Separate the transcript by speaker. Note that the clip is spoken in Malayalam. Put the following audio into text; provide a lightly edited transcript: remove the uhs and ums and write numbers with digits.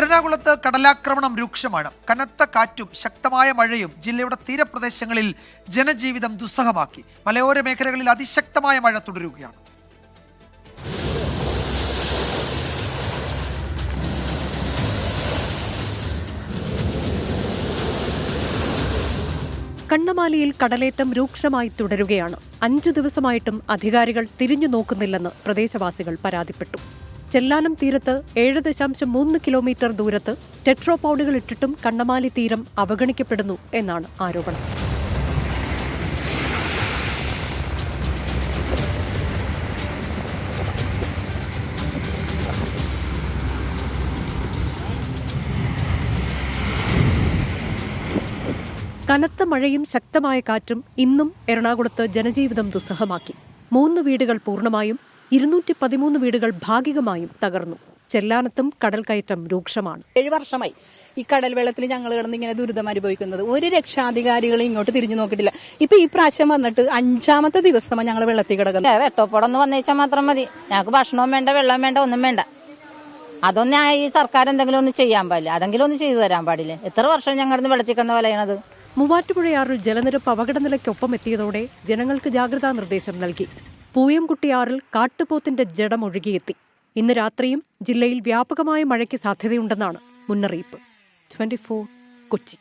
Speaker 1: എറണാകുളത്ത് കടലാക്രമണം രൂക്ഷമാണ്. കനത്ത കാറ്റും ശക്തമായ മഴയും ജില്ലയുടെ തീരപ്രദേശങ്ങളിൽ ജനജീവിതം ദുസ്സഹമാക്കി. മലയോര മേഖലകളിൽ അതിശക്തമായ മഴ തുടരുകയാണ്.
Speaker 2: കണ്ണമാലിയിൽ കടലേറ്റം രൂക്ഷമായി തുടരുകയാണ്. 5 ദിവസമായിട്ടും അധികാരികൾ തിരിഞ്ഞു നോക്കുന്നില്ലെന്ന് പ്രദേശവാസികൾ പരാതിപ്പെട്ടു. ചെല്ലാനം തീരത്ത് 7.3 കിലോമീറ്റർ ദൂരത്ത് ടെട്രോപൗഡുകൾ ഇട്ടിട്ടും കണ്ണമാലി തീരം അവഗണിക്കപ്പെടുന്നു എന്നാണ് ആരോപണം. കനത്ത മഴയും ശക്തമായ കാറ്റും ഇന്നും എറണാകുളത്ത് ജനജീവിതം ദുസ്സഹമാക്കി. 3 വീടുകൾ പൂർണ്ണമായും 213 വീടുകൾ ഭാഗികമായും തകർന്നു. ചെല്ലാനത്തും കടൽ കയറ്റം രൂക്ഷമാണ്.
Speaker 3: 7 വർഷമായി ഈ കടൽ വെള്ളത്തിൽ ഞങ്ങൾ കിടന്ന് ഇങ്ങനെ ദുരിതം അനുഭവിക്കുന്നത്. ഒരു രക്ഷാധികാരികളും ഇങ്ങോട്ട് തിരിഞ്ഞു നോക്കിയിട്ടില്ല. ഇപ്പൊ ഈ പ്രാവശ്യം വന്നിട്ട് 5ാമത്തെ ദിവസമാണ് ഞങ്ങൾ വെള്ളത്തിൽ കിടക്കുന്നത്.
Speaker 4: വെട്ടോപ്പടന്ന് വന്നേച്ചാൽ മാത്രം മതി. ഞങ്ങൾക്ക് ഭക്ഷണവും വേണ്ട, വെള്ളവും വേണ്ട, ഒന്നും വേണ്ട. അതൊന്നും ഈ സർക്കാർ എന്തെങ്കിലും ഒന്ന് ചെയ്യാൻ പാടില്ല. അതെങ്കിലും ഒന്ന് ചെയ്തു തരാൻ പാടില്ല. എത്ര വർഷം ഞങ്ങൾ വെള്ളത്തിൽ കിടന്ന് വലയണത്.
Speaker 2: മൂവാറ്റുപുഴയാറിൽ ജലനിരപ്പ് അപകടനിലയ്ക്കൊപ്പം എത്തിയതോടെ ജനങ്ങൾക്ക് ജാഗ്രതാ നിർദ്ദേശം നൽകി. പൂയംകുട്ടിയാറിൽ കാട്ടുപോത്തിന്റെ ജഡം ഒഴുകിയെത്തി. ഇന്ന് രാത്രിയും ജില്ലയിൽ വ്യാപകമായ മഴയ്ക്ക് സാധ്യതയുണ്ടെന്നാണ് മുന്നറിയിപ്പ്. 24 കൊച്ചി.